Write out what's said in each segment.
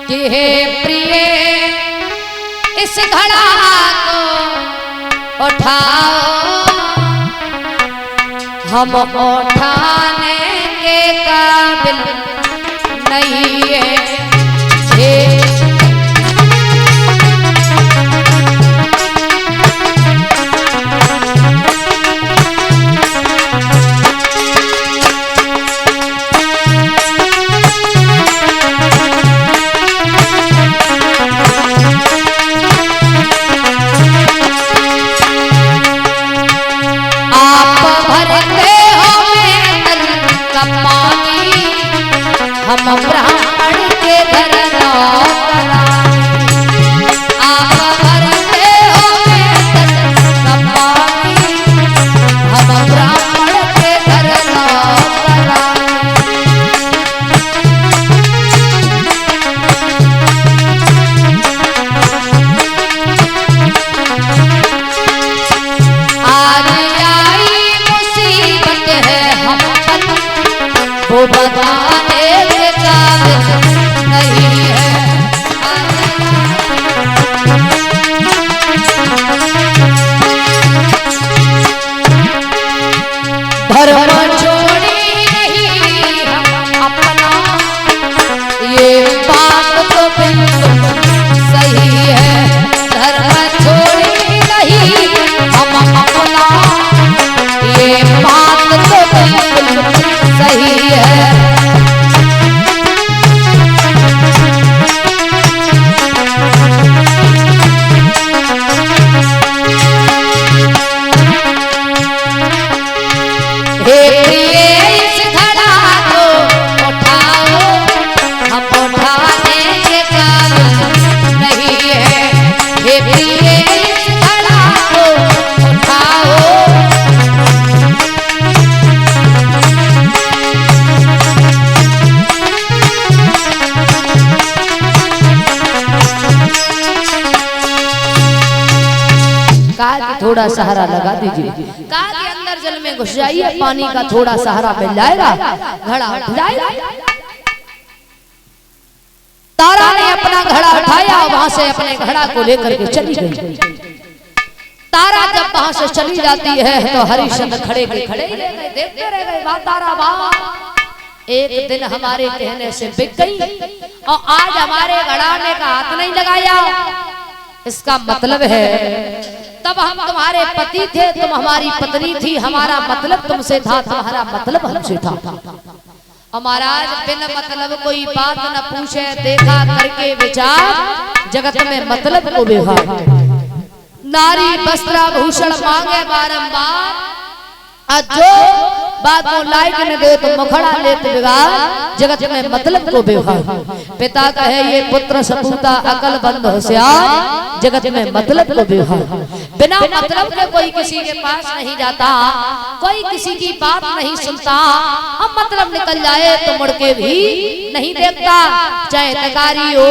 कि हे प्रिय इस घड़ा को उठाओ, हम उठाने के काबिल नहीं है। हम ब्राह्मण के घर नौकर आप भरते हो कमाई, हम ब्राह्मण के घर नौकर आज आई मुसीबत है हम पर वो बताने नहीं है। धर्म छोड़ी नहीं हम अपना, ये बात तो बिल्कुल सही है। धर्म छोड़ी नहीं हम अपना, ये बात तो बिल्कुल सही है। थोड़ा सहारा लगा दीजिए, कार के अंदर जल में घुस जाइए, पानी का थोड़ा सहारा मिल जाएगा, घड़ा उठ जाएगा। तारा ने अपना घड़ा उठाया, वहां से अपने घड़ा को लेकर के चली गई। तारा जब वहां से चली जाती है तो हरिश्चंद्र खड़े के खड़े ही रह गए, देखते रह गए। वाह तारा वाह, एक दिन हमारे कहने से बिक गई और आज हमारे घड़ाने का हाथ नहीं लगाया। इसका मतलब है तब हम तुम्हारे पति थे, तुम हमारी पत्नी थी, हमारा मतलब तुमसे था, तुम्हारा मतलब हमसे था। हमारा बिन मतलब कोई बात न पूछे, देखा करके विचार, जगत में मतलब को व्यवहार। नारी वस्त्राभूषण मांगे बारंबार, जो बात को लायक न दे तो मुखड़ा लेते बिगाड़, जगत में मतलब को व्यवहार। पिता कहे ये पुत्र सपूता अकल बंद होशियार, जगत में मतलब को व्यवहार। बिना मतलब के कोई किसी के पास नहीं जाता, कोई किसी की बात नहीं सुनता। अब मतलब निकल जाए तो मुड़ के भी नहीं देखता, चाहे नकारी हो,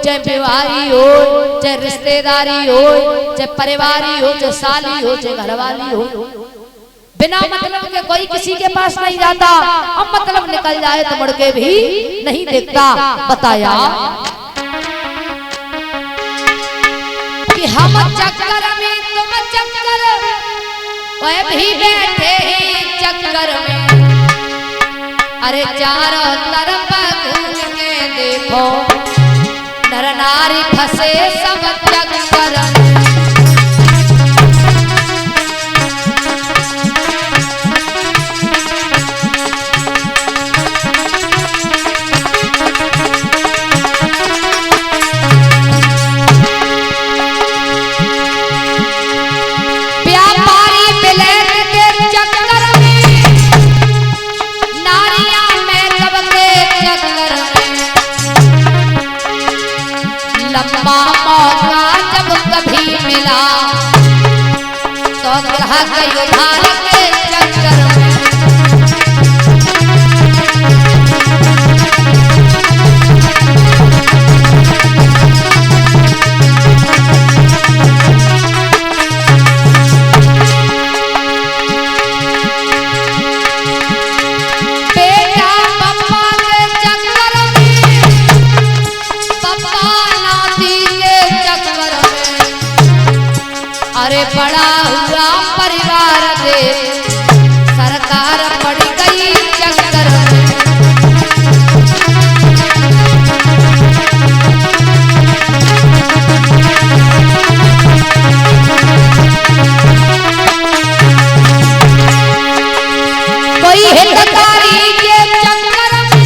चाहे व्यवहारी हो, चाहे रिश्तेदारी हो, चाहे परिवारी हो, चाहे साली हो, चाहे घरवाली हो। बिना मतलब के कोई किसी के पास नहीं जाता, अब मतलब निकल जाए तो मुड़ के भी नहीं देखता। बताया कि हम चक्कर में तुम चक्कर, वह भी बैठे ही चक्कर में। अरे चारों तरफ घूम के देखो, नर नारी फंसे सब चक्कर में। लंबा मौका जब कभी मिला तो ग्राहक उधार के चक्कर में। बेटा पप्पा के चक्कर में, अरे बड़ा हुआ परिवार दे सरकार पड़ गई चक्कर में। कोई हितकारी के चक्कर में,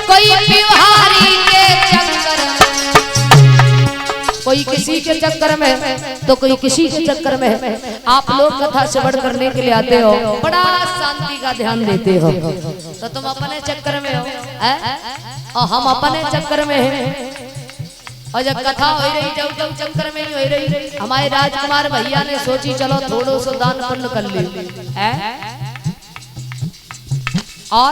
कोई बिहारी के चक्कर में, कोई किसी के चक्कर में तो कोई किसी के चक्कर में। आप लोग कथा श्रवण करने के लिए आते हो, बड़ा शांति का ध्यान देते हो, तो तुम अपने चक्कर में हो और हम अपने चक्कर में हैं। और जब कथा हो रही जब चक्कर में ही हो रही, हमारे राजकुमार भैया ने सोची चलो थोड़ो सो दान पुण्य कर ले। और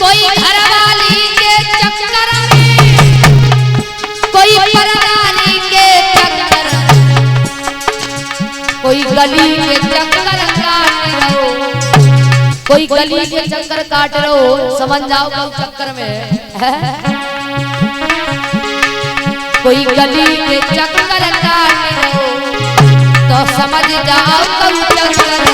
कोई घरवाली के चक्कर में, कोई परदानी के चक्कर में, कोई गली के चक्कर काट रहो, कोई गली के चक्कर काट रहो, समझ जाओ कोई चक्कर में है। कोई गली के चक्कर काट रहो तो समझ जाओ कोई चक्कर।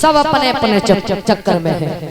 सब अपने अपने चक्कर में है।